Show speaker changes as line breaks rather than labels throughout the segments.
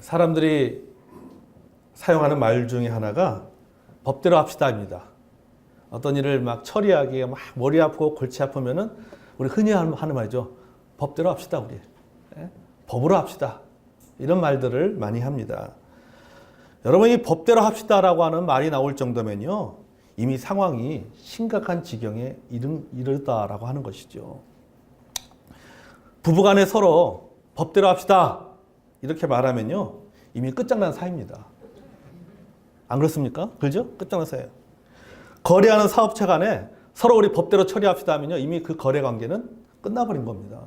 사람들이 사용하는 말 중에 하나가 법대로 합시다입니다. 어떤 일을 막 처리하기에 막 머리 아프고 골치 아프면은 우리 흔히 하는 말이죠. 법대로 합시다, 우리. 법으로 합시다. 이런 말들을 많이 합니다. 여러분, 이 법대로 합시다라고 하는 말이 나올 정도면요, 이미 상황이 심각한 지경에 이르다라고 하는 것이죠. 부부간에 서로 법대로 합시다 이렇게 말하면요, 이미 끝장난 사이입니다. 안 그렇습니까? 그죠? 끝장난 사이예요. 거래하는 사업체 간에 서로 우리 법대로 처리합시다 하면요, 이미 그 거래 관계는 끝나버린 겁니다.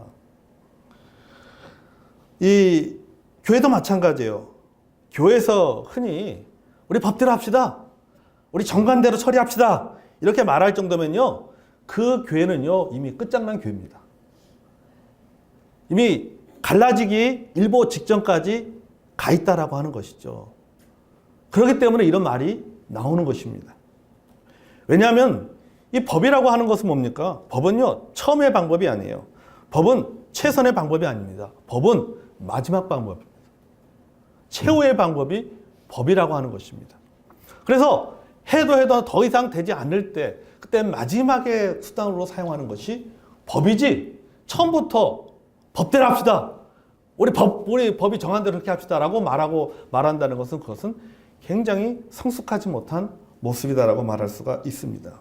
이 교회도 마찬가지예요. 교회에서 흔히 우리 법대로 합시다, 우리 정관대로 처리합시다 이렇게 말할 정도면요, 그 교회는요 이미 끝장난 교회입니다. 이미 갈라지기 일보 직전까지 가 있다라고 하는 것이죠. 그렇기 때문에 이런 말이 나오는 것입니다. 왜냐하면 이 법이라고 하는 것은 뭡니까? 법은요, 처음의 방법이 아니에요. 법은 최선의 방법이 아닙니다. 법은 마지막 방법입니다. 최후의 방법이 법이라고 하는 것입니다. 그래서 해도 더 이상 되지 않을 때, 그때 마지막의 수단으로 사용하는 것이 법이지, 처음부터 법대로 합시다, 우리 법이 정한 대로 그렇게 합시다라고 말한다는 것은, 그것은 굉장히 성숙하지 못한 모습이다라고 말할 수가 있습니다.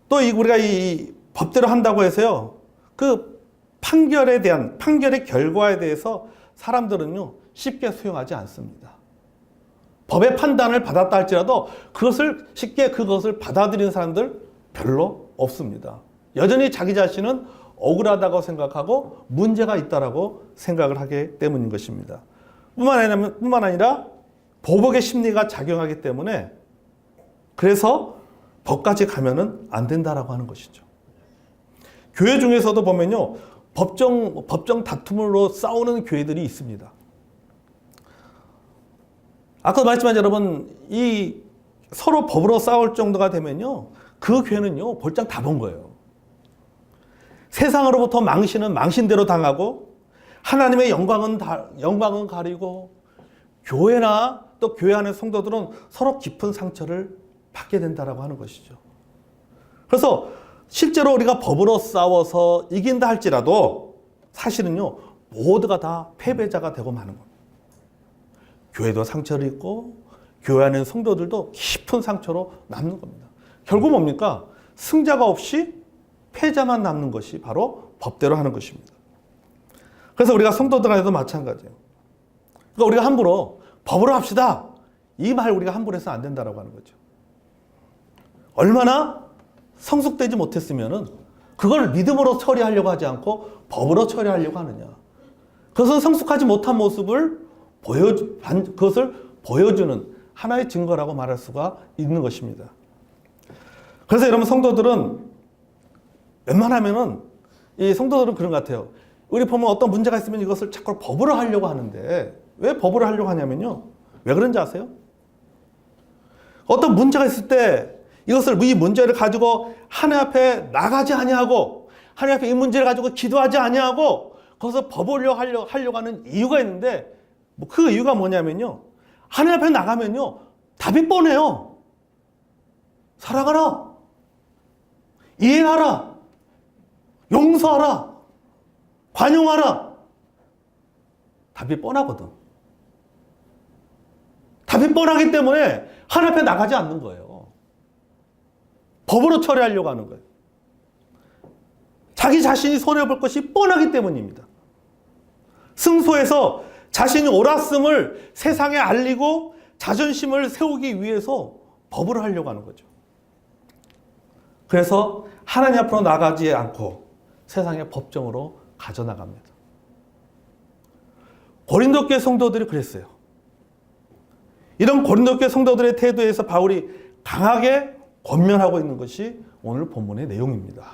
또 우리가 이 법대로 한다고 해서요, 그 판결의 결과에 대해서 사람들은요 쉽게 수용하지 않습니다. 법의 판단을 받았다 할지라도 그것을 받아들이는 사람들 별로 없습니다. 여전히 자기 자신은 억울하다고 생각하고 문제가 있다라고 생각을 하기 때문인 것입니다. 뿐만 아니라 보복의 심리가 작용하기 때문에, 그래서 법까지 가면은 안 된다라고 하는 것이죠. 교회 중에서도 보면요, 법정 다툼으로 싸우는 교회들이 있습니다. 아까 말씀한 여러분, 이 서로 법으로 싸울 정도가 되면요, 그 교회는요 볼장 다 본 거예요. 세상으로부터 망신은 망신대로 당하고, 하나님의 영광은 가리고, 교회나 또 교회 안의 성도들은 서로 깊은 상처를 받게 된다라고 하는 것이죠. 그래서 실제로 우리가 법으로 싸워서 이긴다 할지라도 사실은요 모두가 다 패배자가 되고 마는 겁니다. 교회도 상처를 입고 교회 안의 성도들도 깊은 상처로 남는 겁니다. 결국 뭡니까? 승자가 없이 패자만 남는 것이 바로 법대로 하는 것입니다. 그래서 우리가 성도들 안에도 마찬가지예요. 그러니까 우리가 함부로 법으로 합시다, 이 말 우리가 함부로 해서 안 된다라고 하는 거죠. 얼마나 성숙되지 못했으면은 그걸 믿음으로 처리하려고 하지 않고 법으로 처리하려고 하느냐. 그것은 성숙하지 못한 모습을 그것을 보여주는 하나의 증거라고 말할 수가 있는 것입니다. 그래서 여러분, 성도들은 웬만하면은, 이 성도들은 그런 것 같아요. 우리 보면 어떤 문제가 있으면 이것을 자꾸 법으로 하려고 하는데, 왜 법으로 하려고 하냐면요, 왜 그런지 아세요? 어떤 문제가 있을 때 이 문제를 가지고 하나님 앞에 나가지 아니하고, 하나님 앞에 이 문제를 가지고 기도하지 아니하고, 그것을 법으로 하려고 하는 이유가 있는데, 그 이유가 뭐냐면요, 하나님 앞에 나가면요 답이 뻔해요. 사랑하라, 이해하라, 용서하라, 관용하라. 답이 뻔하거든. 답이 뻔하기 때문에 하나님 앞에 나가지 않는 거예요. 법으로 처리하려고 하는 거예요. 자기 자신이 손해볼 것이 뻔하기 때문입니다. 승소해서 자신이 옳았음을 세상에 알리고 자존심을 세우기 위해서 법으로 하려고 하는 거죠. 그래서 하나님 앞으로 나가지 않고 세상의 법정으로 가져나갑니다. 고린도 교회 성도들이 그랬어요. 이런 고린도 교회 성도들의 태도에서 바울이 강하게 권면하고 있는 것이 오늘 본문의 내용입니다.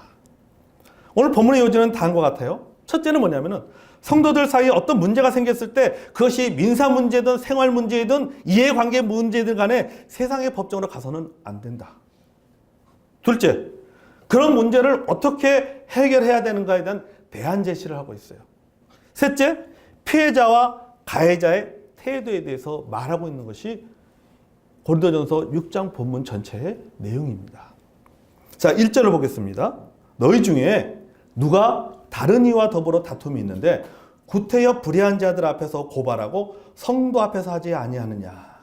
오늘 본문의 요지는 다음과 같아요. 첫째는 뭐냐면은, 성도들 사이에 어떤 문제가 생겼을 때 그것이 민사 문제든 생활 문제든 이해관계 문제든 간에 세상의 법정으로 가서는 안 된다. 둘째, 그런 문제를 어떻게 해결해야 되는가에 대한 대안 제시를 하고 있어요. 셋째, 피해자와 가해자의 태도에 대해서 말하고 있는 것이 고린도전서 6장 본문 전체의 내용입니다. 자, 1절을 보겠습니다. 너희 중에 누가 다른 이와 더불어 다툼이 있는데 구태여 불의한 자들 앞에서 고발하고 성도 앞에서 하지 아니하느냐.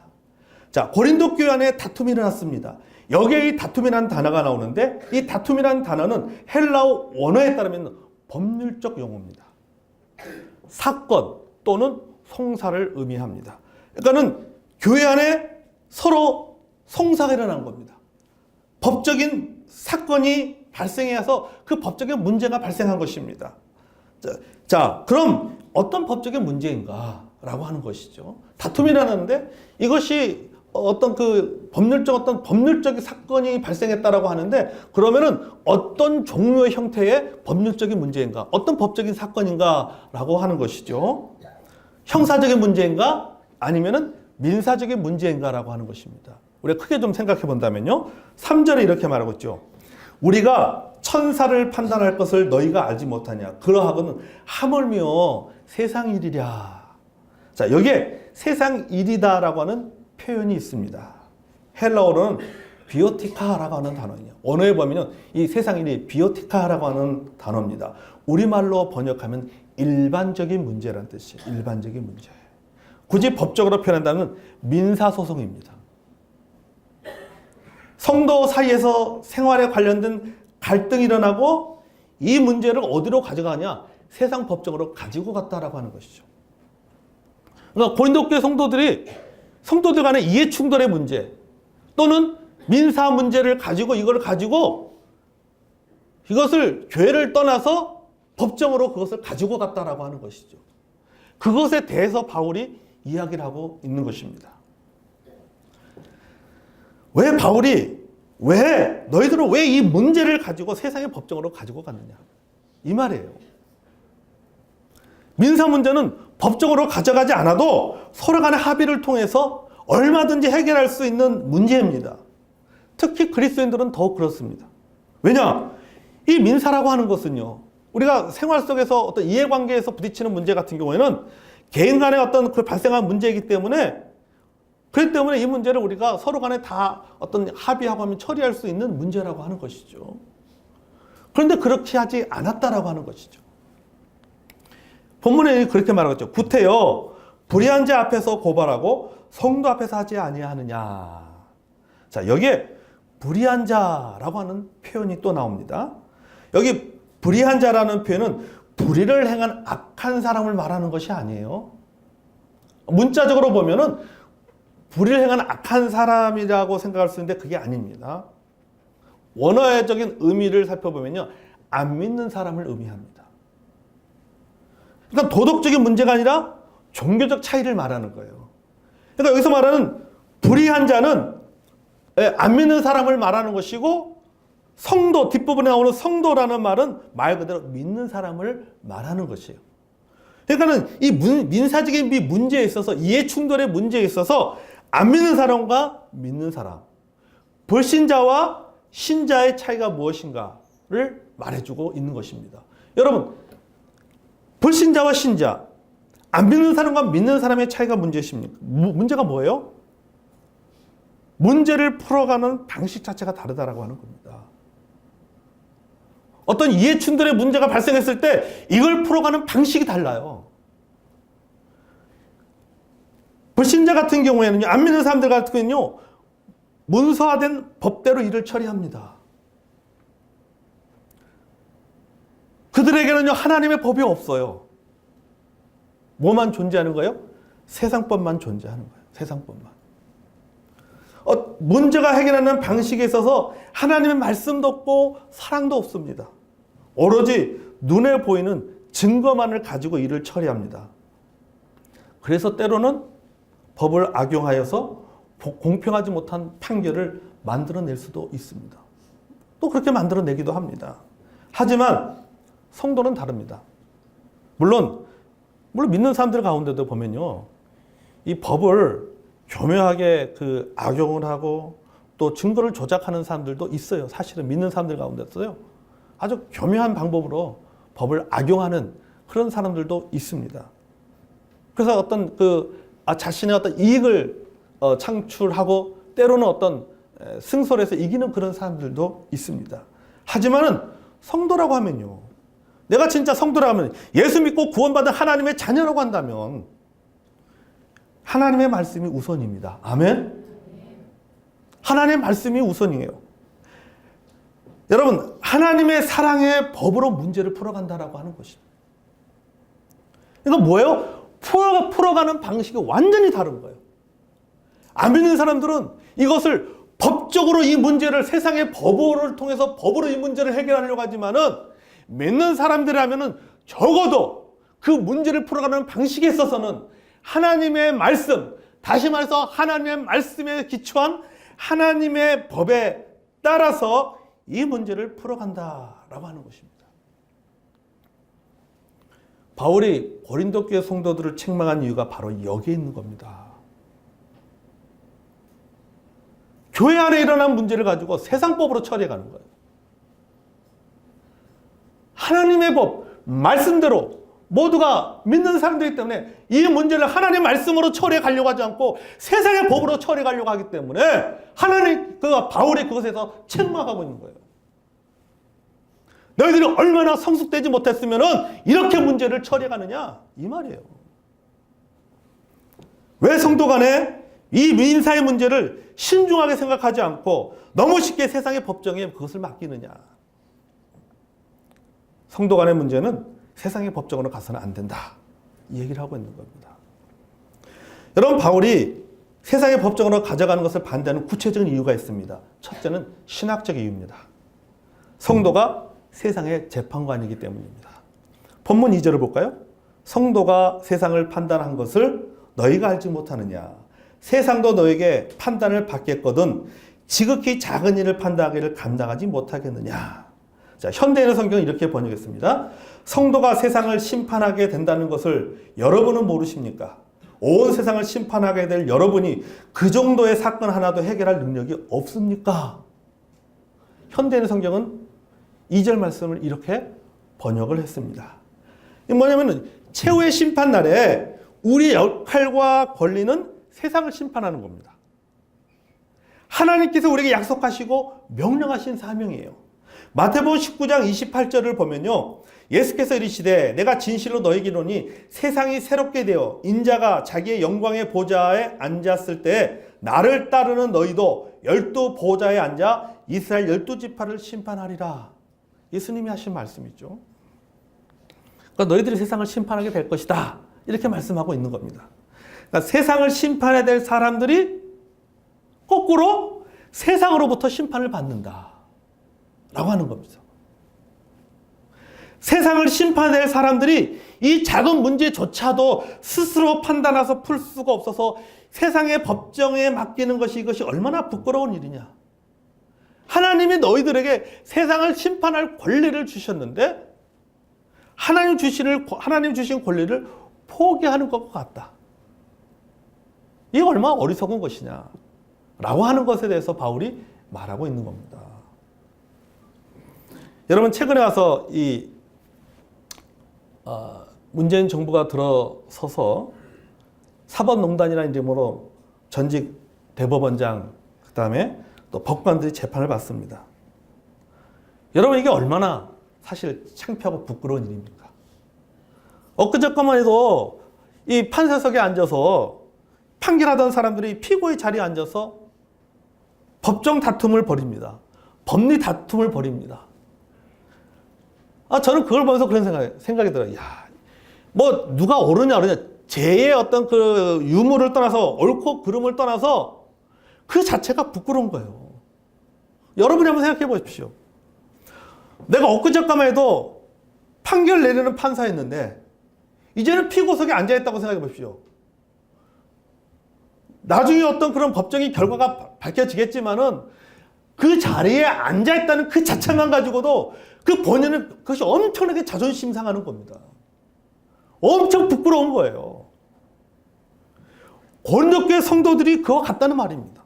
자, 고린도 교회 안에 다툼이 일어났습니다. 여기에 이 다툼이라는 단어가 나오는데 이 다툼이라는 단어는 헬라어 원어에 따르면 법률적 용어입니다. 사건 또는 송사를 의미합니다. 그러니까는 교회 안에 서로 송사가 일어난 겁니다. 법적인 사건이 발생해서 그 법적인 문제가 발생한 것입니다. 자, 그럼 어떤 법적인 문제인가라고 하는 것이죠. 다툼이 일어났는데 이것이 어떤 그 법률적인 사건이 발생했다라고 하는데 그러면은 어떤 종류의 형태의 법률적인 문제인가, 어떤 법적인 사건인가라고 하는 것이죠. 형사적인 문제인가 아니면은 민사적인 문제인가라고 하는 것입니다. 우리가 크게 좀 생각해 본다면요. 3절에 이렇게 말하고 있죠. 우리가 천사를 판단할 것을 너희가 알지 못하냐. 그러하고는 하물며 세상 일이랴. 자, 여기에 세상 일이다라고 하는 표현이 있습니다. 헬라어로는 비오티카라고 하는 단어예요. 언어에 보면 이 세상 일이 비오티카라고 하는 단어입니다. 우리말로 번역하면 일반적인 문제라는 뜻이에요. 일반적인 문제. 굳이 법적으로 표현한다면 민사소송입니다. 성도 사이에서 생활에 관련된 갈등이 일어나고 이 문제를 어디로 가져가냐? 세상 법정으로 가지고 갔다라고 하는 것이죠. 그러니까 고린도 교회 성도들 간의 이해 충돌의 문제 또는 민사 문제를 가지고 이것을 교회를 떠나서 법정으로 그것을 가지고 갔다라고 하는 것이죠. 그것에 대해서 바울이 이야기를 하고 있는 것입니다. 왜 바울이 너희들은 왜 이 문제를 가지고 세상의 법정으로 가지고 갔느냐 이 말이에요. 민사 문제는 법정으로 가져가지 않아도 서로 간의 합의를 통해서 얼마든지 해결할 수 있는 문제입니다. 특히 그리스도인들은 더욱 그렇습니다. 왜냐? 이 민사라고 하는 것은요, 우리가 생활 속에서 어떤 이해관계에서 부딪히는 문제 같은 경우에는 개인 간의 어떤 그 발생한 문제이기 때문에 그렇기 때문에 이 문제를 우리가 서로 간에 다 어떤 합의하고 하면 처리할 수 있는 문제라고 하는 것이죠. 그런데 그렇게 하지 않았다라고 하는 것이죠. 본문에 그렇게 말하고 있죠. 구태여 불의한 자 앞에서 고발하고 성도 앞에서 하지 아니하느냐. 자, 여기에 불의한 자라고 하는 표현이 또 나옵니다. 여기 불의한 자라는 표현은 불의를 행한 악한 사람을 말하는 것이 아니에요. 문자적으로 보면은 불의를 행한 악한 사람이라고 생각할 수 있는데 그게 아닙니다. 원어적인 의미를 살펴보면요, 안 믿는 사람을 의미합니다. 그러니까 도덕적인 문제가 아니라 종교적 차이를 말하는 거예요. 그러니까 여기서 말하는 불의한 자는 안 믿는 사람을 말하는 것이고, 성도, 뒷부분에 나오는 성도라는 말은 말 그대로 믿는 사람을 말하는 것이에요. 그러니까는 이 민사적인 문제에 있어서, 이해 충돌의 문제에 있어서 안 믿는 사람과 믿는 사람, 불신자와 신자의 차이가 무엇인가를 말해주고 있는 것입니다. 여러분, 불신자와 신자, 안 믿는 사람과 믿는 사람의 차이가 문제가 뭐예요? 문제를 풀어가는 방식 자체가 다르다라고 하는 겁니다. 어떤 이해 충돌의 문제가 발생했을 때 이걸 풀어가는 방식이 달라요. 불신자 같은 경우에는요, 안 믿는 사람들 같은 경우는요, 문서화된 법대로 일을 처리합니다. 그들에게는요, 하나님의 법이 없어요. 뭐만 존재하는 거예요? 세상법만 존재하는 거예요. 세상법만. 문제가 해결하는 방식에 있어서 하나님의 말씀도 없고 사랑도 없습니다. 오로지 눈에 보이는 증거만을 가지고 일을 처리합니다. 그래서 때로는 법을 악용하여서 공평하지 못한 판결을 만들어낼 수도 있습니다. 또 그렇게 만들어내기도 합니다. 하지만 성도는 다릅니다. 물론 믿는 사람들 가운데도 보면요, 이 법을 교묘하게 악용을 하고 또 증거를 조작하는 사람들도 있어요. 사실은 믿는 사람들 가운데서요, 아주 교묘한 방법으로 법을 악용하는 그런 사람들도 있습니다. 그래서 어떤 자신의 어떤 이익을 창출하고 때로는 어떤 승소해서 이기는 그런 사람들도 있습니다. 하지만은 성도라고 하면요. 내가 진짜 성도라고 하면 예수 믿고 구원받은 하나님의 자녀라고 한다면 하나님의 말씀이 우선입니다. 아멘? 하나님의 말씀이 우선이에요. 여러분, 하나님의 사랑의 법으로 문제를 풀어간다라고 하는 것입니다. 이건 뭐예요? 풀어가는 방식이 완전히 다른 거예요. 안 믿는 사람들은 이것을 법적으로 이 문제를 세상의 법을 통해서 법으로 이 문제를 해결하려고 하지만은 믿는 사람들이라면은 적어도 그 문제를 풀어가는 방식에 있어서는 하나님의 말씀, 다시 말해서 하나님의 말씀에 기초한 하나님의 법에 따라서 이 문제를 풀어간다라고 하는 것입니다. 바울이 고린도 교회 성도들을 책망한 이유가 바로 여기에 있는 겁니다. 교회 안에 일어난 문제를 가지고 세상법으로 처리해가는 거예요. 하나님의 법, 말씀대로 모두가 믿는 사람들이기 때문에 이 문제를 하나님의 말씀으로 처리해 가려고 하지 않고 세상의 법으로 처리해 가려고 하기 때문에 바울이 그것에서 책망하고 있는 거예요. 너희들이 얼마나 성숙되지 못했으면 이렇게 문제를 처리해 가느냐 이 말이에요. 왜 성도 간에 이 민사의 문제를 신중하게 생각하지 않고 너무 쉽게 세상의 법정에 그것을 맡기느냐. 성도 간의 문제는 세상의 법정으로 가서는 안 된다. 이 얘기를 하고 있는 겁니다. 여러분, 바울이 세상의 법정으로 가져가는 것을 반대하는 구체적인 이유가 있습니다. 첫째는 신학적 이유입니다. 성도가 세상의 재판관이기 때문입니다. 본문 2절을 볼까요? 성도가 세상을 판단한 것을 너희가 알지 못하느냐. 세상도 너에게 판단을 받겠거든 지극히 작은 일을 판단하기를 감당하지 못하겠느냐. 자, 현대인의 성경은 이렇게 번역했습니다. 성도가 세상을 심판하게 된다는 것을 여러분은 모르십니까? 온 세상을 심판하게 될 여러분이 그 정도의 사건 하나도 해결할 능력이 없습니까? 현대인의 성경은 2절 말씀을 이렇게 번역을 했습니다. 이게 뭐냐면은 최후의 심판날에 우리의 역할과 권리는 세상을 심판하는 겁니다. 하나님께서 우리에게 약속하시고 명령하신 사명이에요. 마태복음 19장 28절을 보면요. 예수께서 이르시되 내가 진실로 너희에게 이르노니 세상이 새롭게 되어 인자가 자기의 영광의 보좌에 앉았을 때 나를 따르는 너희도 12 보좌에 앉아 이스라엘 12지파를 심판하리라. 예수님이 하신 말씀이죠. 그러니까 너희들이 세상을 심판하게 될 것이다. 이렇게 말씀하고 있는 겁니다. 그러니까 세상을 심판해야 될 사람들이 거꾸로 세상으로부터 심판을 받는다. 라고 하는 겁니다. 세상을 심판해야 될 사람들이 이 작은 문제조차도 스스로 판단해서 풀 수가 없어서 세상의 법정에 맡기는 것이 이것이 얼마나 부끄러운 일이냐. 하나님이 너희들에게 세상을 심판할 권리를 주셨는데 하나님 주신 권리를 포기하는 것과 같다. 이게 얼마나 어리석은 것이냐 라고 하는 것에 대해서 바울이 말하고 있는 겁니다. 여러분, 최근에 와서 문재인 정부가 들어서서 사법농단이라는 이름으로 전직 대법원장, 그 다음에 또 법관들이 재판을 받습니다. 여러분, 이게 얼마나 사실 창피하고 부끄러운 일입니까? 엊그저께만 해도 이 판사석에 앉아서 판결하던 사람들이 피고의 자리에 앉아서 법정 다툼을 벌입니다. 법리 다툼을 벌입니다. 저는 그걸 보면서 그런 생각이 들어요. 야, 뭐 누가 옳으냐 죄의 어떤 그 유무를 떠나서 옳고 그름을 떠나서 그 자체가 부끄러운 거예요. 여러분이 한번 생각해 보십시오. 내가 엊그저께만 해도 판결 내리는 판사였는데 이제는 피고석에 앉아있다고 생각해 보십시오. 나중에 어떤 그런 법정의 결과가 밝혀지겠지만은 그 자리에 앉아있다는 그 자체만 가지고도 그 본인은 그것이 엄청나게 자존심 상하는 겁니다. 엄청 부끄러운 거예요. 고린도교회 성도들이 그거 같다는 말입니다.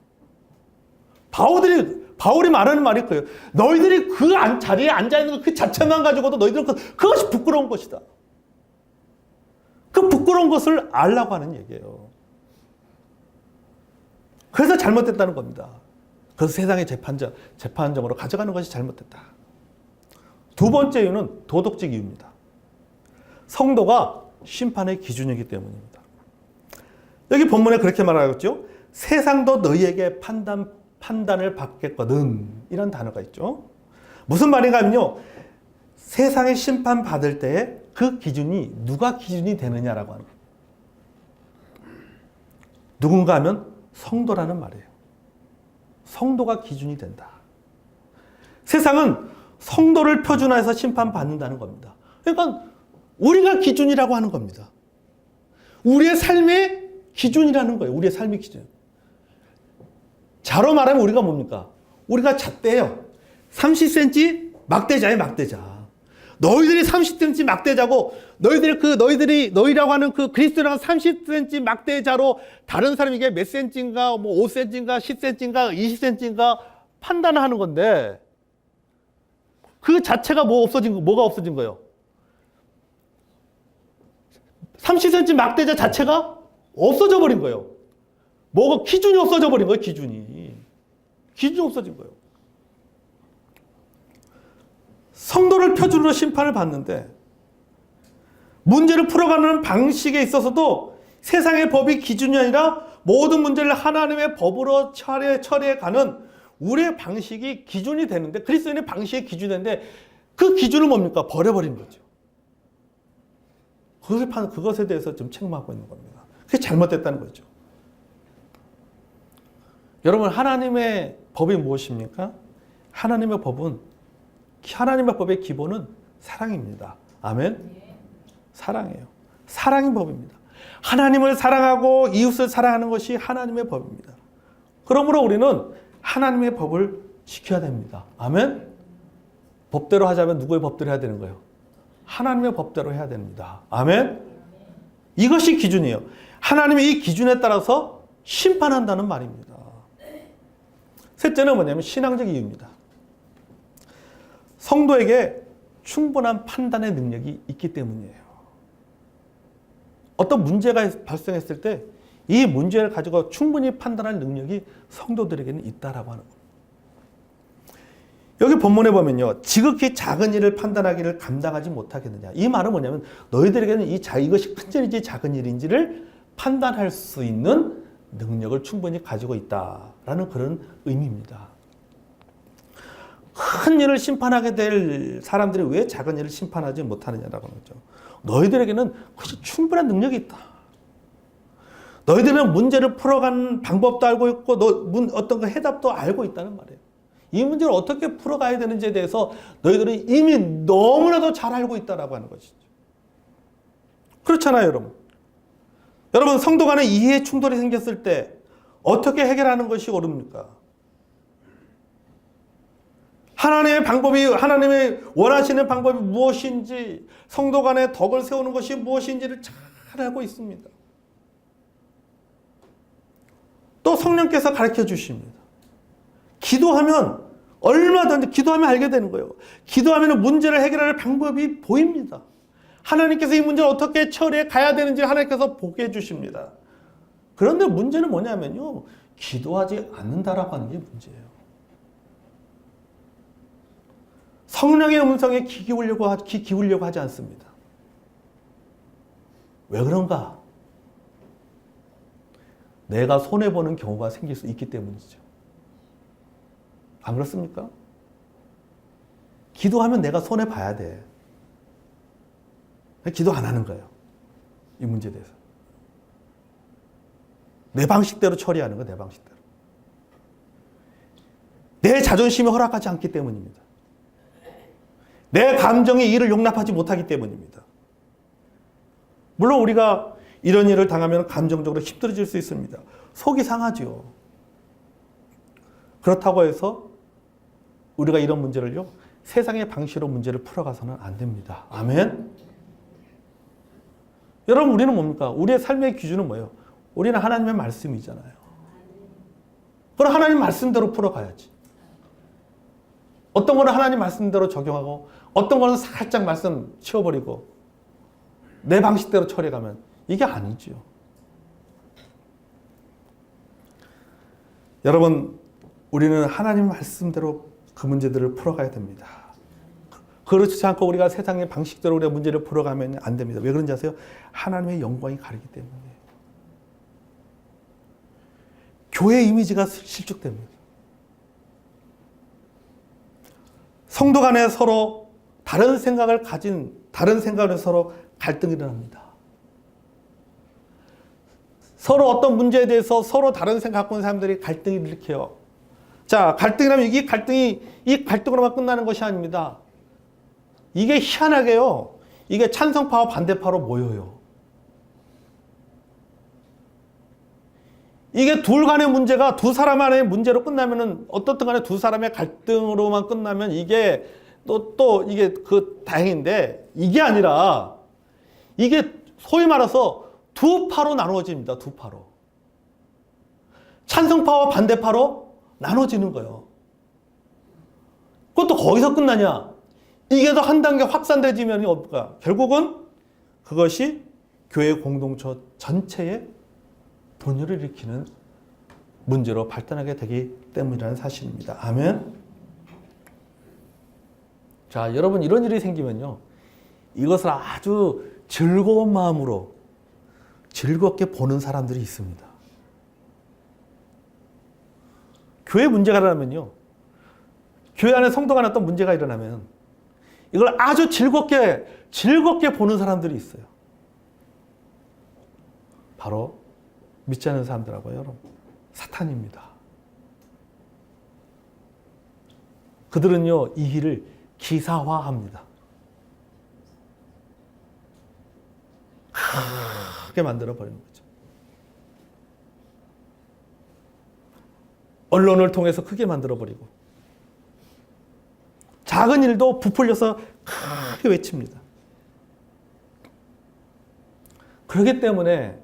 바울이 말하는 말이 그예요. 너희들이 그 자리에 앉아있는 그 자체만 가지고도 너희들은 그것이 부끄러운 것이다. 그 부끄러운 것을 알라고 하는 얘기예요. 그래서 잘못됐다는 겁니다. 그래서 세상의 재판정으로 가져가는 것이 잘못됐다. 두 번째 이유는 도덕적 이유입니다. 성도가 심판의 기준이기 때문입니다. 여기 본문에 그렇게 말하겠죠. 세상도 너희에게 판단을 받겠거든. 이런 단어가 있죠. 무슨 말인가 하면요. 세상의 심판 받을 때 그 기준이 누가 기준이 되느냐라고 하는 거예요. 누군가 하면 성도라는 말이에요. 성도가 기준이 된다. 세상은 성도를 표준화해서 심판받는다는 겁니다. 그러니까 우리가 기준이라고 하는 겁니다. 우리의 삶의 기준이라는 거예요. 우리의 삶의 기준. 자로 말하면 우리가 뭡니까? 우리가 잣대예요. 30cm 막대자예요, 막대자. 너희들이 30cm 막대자고 너희라고 하는 그 그리스도라는 30cm 막대자로 다른 사람에게 몇 cm인가, 뭐 5cm인가, 10cm인가, 20cm인가 판단을 하는 건데 그 자체가 뭐가 없어진 거예요? 30cm 막대자 자체가 없어져 버린 거예요. 뭐가 기준이 없어져 버린 거예요, 기준이 없어진 거예요. 성도를 표준으로 심판을 받는데 문제를 풀어가는 방식에 있어서도 세상의 법이 기준이 아니라 모든 문제를 하나님의 법으로 처리해가는 우리의 방식이 기준이 되는데 그리스도인의 방식이 기준이 되는데 그 기준은 뭡니까? 버려버린 거죠. 그것에 대해서 좀 책망하고 있는 겁니다. 그게 잘못됐다는 거죠. 여러분, 하나님의 법이 무엇입니까? 하나님의 법의 기본은 사랑입니다. 아멘? 사랑이에요. 사랑이 법입니다. 하나님을 사랑하고 이웃을 사랑하는 것이 하나님의 법입니다. 그러므로 우리는 하나님의 법을 지켜야 됩니다. 아멘? 법대로 하자면 누구의 법대로 해야 되는 거예요? 하나님의 법대로 해야 됩니다. 아멘? 이것이 기준이에요. 하나님의 이 기준에 따라서 심판한다는 말입니다. 셋째는 뭐냐면 신앙적 이유입니다. 성도에게 충분한 판단의 능력이 있기 때문이에요. 어떤 문제가 발생했을 때 이 문제를 가지고 충분히 판단할 능력이 성도들에게는 있다라고 하는 겁니다. 여기 본문에 보면요. 지극히 작은 일을 판단하기를 감당하지 못하겠느냐. 이 말은 뭐냐면 너희들에게는 이것이 큰 일인지 작은 일인지를 판단할 수 있는 능력을 충분히 가지고 있다라는 그런 의미입니다. 큰 일을 심판하게 될 사람들이 왜 작은 일을 심판하지 못하느냐라고 하는 거죠. 너희들에게는 그것이 충분한 능력이 있다. 너희들은 문제를 풀어가는 방법도 알고 있고 어떤 그 해답도 알고 있다는 말이에요. 이 문제를 어떻게 풀어가야 되는지에 대해서 너희들은 이미 너무나도 잘 알고 있다라고 하는 것이죠. 그렇잖아요, 여러분. 여러분, 성도 간에 이해 충돌이 생겼을 때 어떻게 해결하는 것이 옳습니까? 하나님의 원하시는 방법이 무엇인지, 성도 간에 덕을 세우는 것이 무엇인지를 잘 알고 있습니다. 또 성령께서 가르쳐 주십니다. 기도하면 얼마든지 기도하면 알게 되는 거예요. 기도하면 문제를 해결할 방법이 보입니다. 하나님께서 이 문제를 어떻게 처리해 가야 되는지 하나님께서 보게 해주십니다. 그런데 문제는 뭐냐면요. 기도하지 않는다라고 하는 게 문제예요. 성령의 음성에 귀 기울려고 하지 않습니다. 왜 그런가? 내가 손해보는 경우가 생길 수 있기 때문이죠. 안 그렇습니까? 기도하면 내가 손해봐야 돼. 기도 안 하는 거예요. 이 문제에 대해서. 내 방식대로 처리하는 거예요. 내 방식대로. 내 자존심이 허락하지 않기 때문입니다. 내 감정이 이를 용납하지 못하기 때문입니다. 물론 우리가 이런 일을 당하면 감정적으로 힘들어질 수 있습니다. 속이 상하죠. 그렇다고 해서 우리가 이런 문제를요, 세상의 방식으로 문제를 풀어가서는 안 됩니다. 아멘? 여러분, 우리는 뭡니까? 우리의 삶의 기준은 뭐예요? 우리는 하나님의 말씀이잖아요. 그럼 하나님 말씀대로 풀어가야지. 어떤 거는 하나님 말씀대로 적용하고 어떤 거는 살짝 말씀 치워버리고 내 방식대로 처리해가면 이게 아니죠. 여러분, 우리는 하나님 말씀대로 그 문제들을 풀어가야 됩니다. 그렇지 않고 우리가 세상의 방식대로 우리가 문제를 풀어가면 안 됩니다. 왜 그런지 아세요? 하나님의 영광이 가리기 때문에. 교회 이미지가 실축됩니다. 성도 간에 서로 다른 생각을 가진, 다른 생각을 서로 갈등이 일어납니다. 서로 어떤 문제에 대해서 서로 다른 생각 갖고 있는 사람들이 갈등을 일으켜요. 자, 갈등이라면 이 갈등으로만 끝나는 것이 아닙니다. 이게 희한하게요. 이게 찬성파와 반대파로 모여요. 이게 둘 간의 문제가 두 사람 간의 문제로 끝나면은 어떻든 간에 두 사람의 갈등으로만 끝나면 이게 또 이게 다행인데 이게 아니라 이게 소위 말해서 두 파로 나누어집니다. 두 파로. 찬성파와 반대파로 나눠지는 거예요. 그것도 거기서 끝나냐? 이게 더 한 단계 확산되지면 어떨까? 결국은 그것이 교회 공동체 전체에 분열을 일으키는 문제로 발전하게 되기 때문이라는 사실입니다. 아멘. 자, 여러분 이런 일이 생기면요. 이것을 아주 즐거운 마음으로 즐겁게 보는 사람들이 있습니다. 교회 문제가 일어나면요. 교회 안에 성도 간에 어떤 문제가 일어나면 이걸 아주 즐겁게 보는 사람들이 있어요. 바로 믿지 않는 사람들하고요, 여러분. 사탄입니다. 그들은요, 이 일을 기사화합니다. 크게 만들어버리는 거죠. 언론을 통해서 크게 만들어버리고 작은 일도 부풀려서 크게 외칩니다. 그렇기 때문에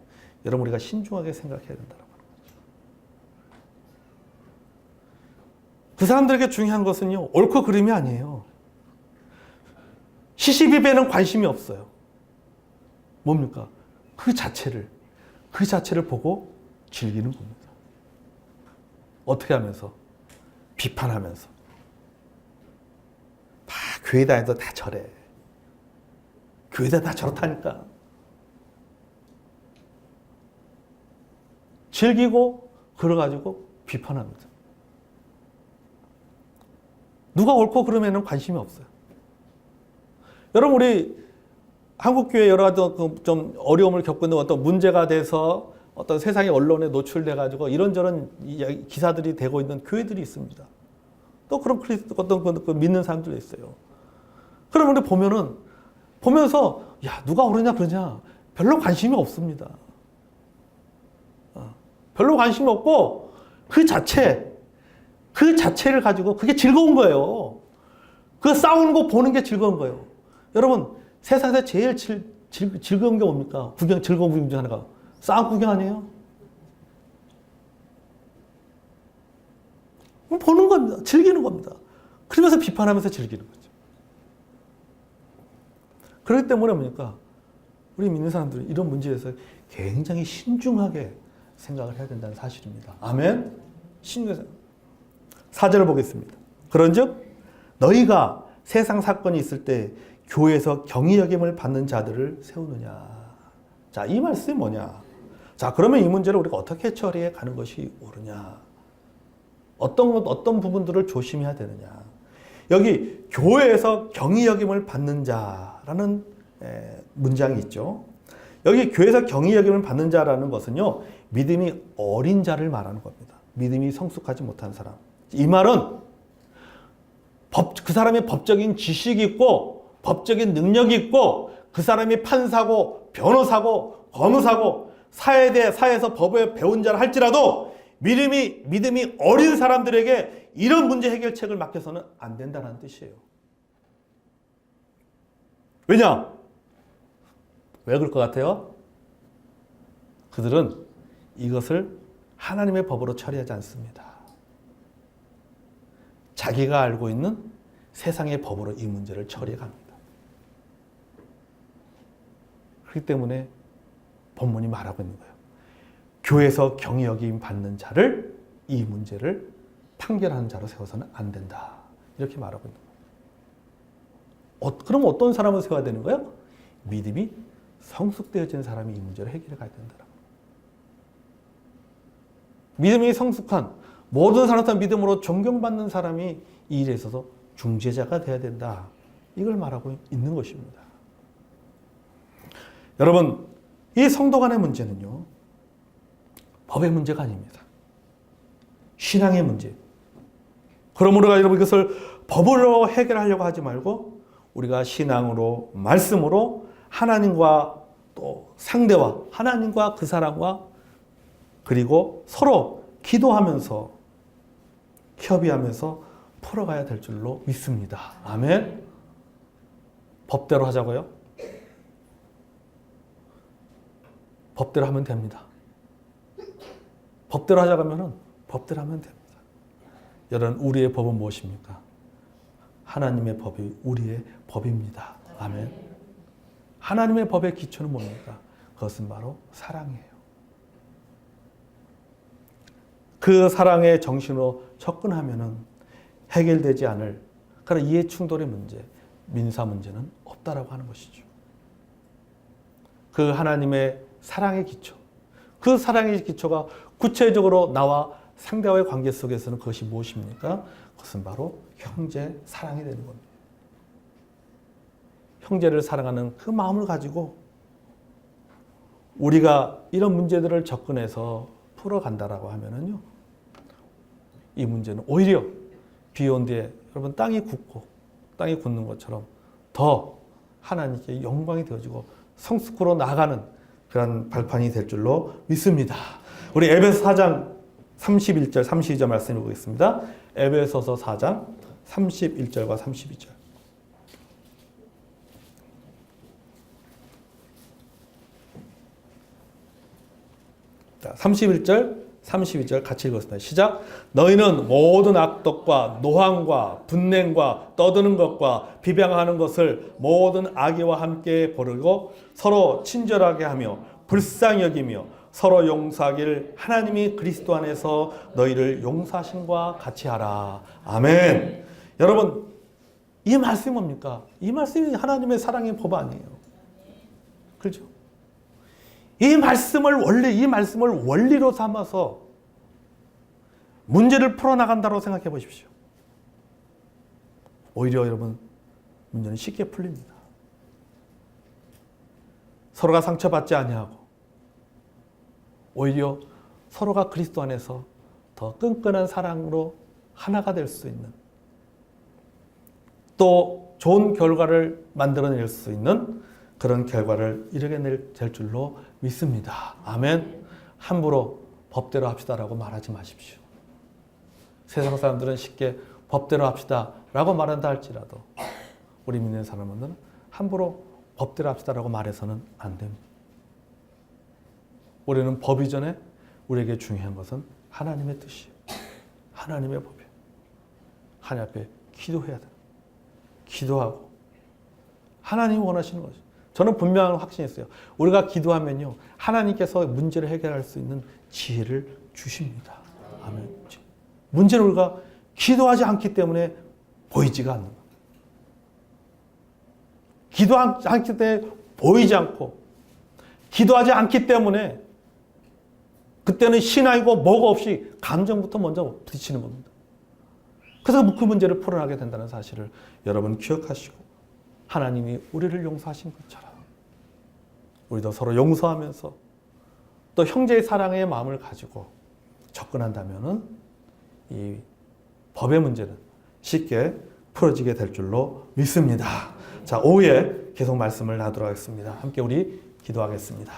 여러분 우리가 신중하게 생각해야 된다는 거죠. 그 사람들에게 중요한 것은요. 옳고 그름이 아니에요. 시시비비에는 관심이 없어요. 뭡니까? 그 자체를 보고 즐기는 겁니다. 어떻게 하면서? 비판하면서. 교회 다녀도 다 저래. 교회 다녀도 다 저렇다니까. 즐기고 그래가지고 비판합니다. 누가 옳고 그름에는 관심이 없어요. 여러분 우리 한국교회 여러 가지 좀 어려움을 겪고 있는 어떤 문제가 돼서 어떤 세상의 언론에 노출돼가지고 이런저런 기사들이 되고 있는 교회들이 있습니다. 또 그런 어떤 믿는 사람들도 있어요. 그럼 우리 보면서 야 누가 옳으냐 그러냐 별로 관심이 없습니다. 별로 관심이 없고 그 자체를 가지고 그게 즐거운 거예요. 그 싸우는 거 보는 게 즐거운 거예요. 여러분 세상에서 제일 즐거운 게 뭡니까? 즐거운 구경 중 하나가 싸움 구경 아니에요? 보는 겁니다. 즐기는 겁니다. 그러면서 비판하면서 즐기는 거죠. 그렇기 때문에 뭡니까? 우리 믿는 사람들은 이런 문제에서 굉장히 신중하게 생각을 해야 된다는 사실입니다. 아멘? 신중하게. 4절을 보겠습니다. 그런즉 너희가 세상 사건이 있을 때 교회에서 경히 여김을 받는 자들을 세우느냐. 자, 이 말씀이 뭐냐? 자, 그러면 이 문제를 우리가 어떻게 처리해 가는 것이 옳으냐? 어떤 부분들을 조심해야 되느냐? 여기 교회에서 경히 여김을 받는 자라는 문장이 있죠. 여기 교회에서 경히 여김을 받는 자라는 것은요. 믿음이 어린 자를 말하는 겁니다. 믿음이 성숙하지 못한 사람. 이 말은 그 사람이 법적인 지식이 있고 법적인 능력이 있고 그 사람이 판사고 변호사고 검사고 사회에서 법을 배운 자를 할지라도 믿음이 어린 사람들에게 이런 문제 해결책을 맡겨서는 안 된다는 뜻이에요. 왜냐? 왜 그럴 것 같아요? 그들은 이것을 하나님의 법으로 처리하지 않습니다. 자기가 알고 있는 세상의 법으로 이 문제를 처리해 갑니다. 그렇기 때문에 본문이 말하고 있는 거예요. 교회에서 경히 여김 받는 자를 이 문제를 판결하는 자로 세워서는 안 된다. 이렇게 말하고 있는 거예요. 그럼 어떤 사람을 세워야 되는 거예요? 믿음이 성숙되어진 사람이 이 문제를 해결해 가야 된다. 믿음이 성숙한 모든 사람들 믿음으로 존경받는 사람이 이 일에 있어서 중재자가 되어야 된다. 이걸 말하고 있는 것입니다. 여러분, 이 성도 간의 문제는요, 법의 문제가 아닙니다. 신앙의 문제. 그러므로 여러분 이것을 법으로 해결하려고 하지 말고 우리가 신앙으로, 말씀으로 하나님과 또 상대와 하나님과 그 사람과 그리고 서로 기도하면서 협의하면서 풀어가야 될 줄로 믿습니다. 아멘. 법대로 하자고요? 법대로 하면 됩니다. 법대로 하자고 하면은 법대로 하면 됩니다. 여러분, 우리의 법은 무엇입니까? 하나님의 법이 우리의 법입니다. 아멘. 하나님의 법의 기초는 뭡니까? 그것은 바로 사랑이에요. 그 사랑의 정신으로 접근하면은 해결되지 않을 그런 이해 충돌의 문제, 민사 문제는 없다라고 하는 것이죠. 그 하나님의 사랑의 기초, 그 사랑의 기초가 구체적으로 나와 상대와의 관계 속에서는 그것이 무엇입니까? 그것은 바로 형제 사랑이 되는 겁니다. 형제를 사랑하는 그 마음을 가지고 우리가 이런 문제들을 접근해서 풀어간다라고 하면은요, 이 문제는 오히려 비 온 뒤에 여러분 땅이 굳는 것처럼 더 하나님께 영광이 되어지고 성숙으로 나아가는 그런 발판이 될 줄로 믿습니다. 우리 에베소 4장 31절, 32절 말씀을 보겠습니다. 에베소서 4장 31절과 32절. 자, 31절, 32절 같이 읽었습니다. 시작. 너희는 모든 악독과 노함과 분냉과 떠드는 것과 비방하는 것을 모든 악의와 함께 버리고 서로 친절하게 하며 불쌍히 여기며 서로 용서하기를 하나님이 그리스도 안에서 너희를 용서하심과 같이 하라. 아멘. 여러분, 이 말씀이 뭡니까? 이 말씀이 하나님의 사랑의 법 아니에요. 그렇죠? 이 말씀을 원리로 삼아서 문제를 풀어나간다고 생각해 보십시오. 오히려 여러분, 문제는 쉽게 풀립니다. 서로가 상처받지 아니하고 오히려 서로가 그리스도 안에서 더 끈끈한 사랑으로 하나가 될 수 있는, 또 좋은 결과를 만들어낼 수 있는 그런 결과를 이루게 될 줄로 믿습니다. 아멘. 함부로 법대로 합시다라고 말하지 마십시오. 세상 사람들은 쉽게 법대로 합시다라고 말한다 할지라도 우리 믿는 사람들은 함부로 법대로 합시다라고 말해서는 안 됩니다. 우리는 법 이전에 우리에게 중요한 것은 하나님의 뜻이에요. 하나님의 법이에요. 하나님 앞에 기도해야 돼요. 기도하고 하나님이 원하시는 거죠. 저는 분명한 확신이 있어요. 우리가 기도하면요, 하나님께서 문제를 해결할 수 있는 지혜를 주십니다. 아멘. 문제를 우리가 기도하지 않기 때문에 보이지가 않는 거예요. 기도하지 않기 때문에 보이지 않고, 기도하지 않기 때문에 그때는 신앙이고 뭐가 없이 감정부터 먼저 부딪히는 겁니다. 그래서 그 문제를 풀어나게 된다는 사실을 여러분 기억하시고, 하나님이 우리를 용서하신 것처럼 우리도 서로 용서하면서 또 형제의 사랑의 마음을 가지고 접근한다면은 이 법의 문제는 쉽게 풀어지게 될 줄로 믿습니다. 자, 오후에 계속 말씀을 나누도록 하겠습니다. 함께 우리 기도하겠습니다.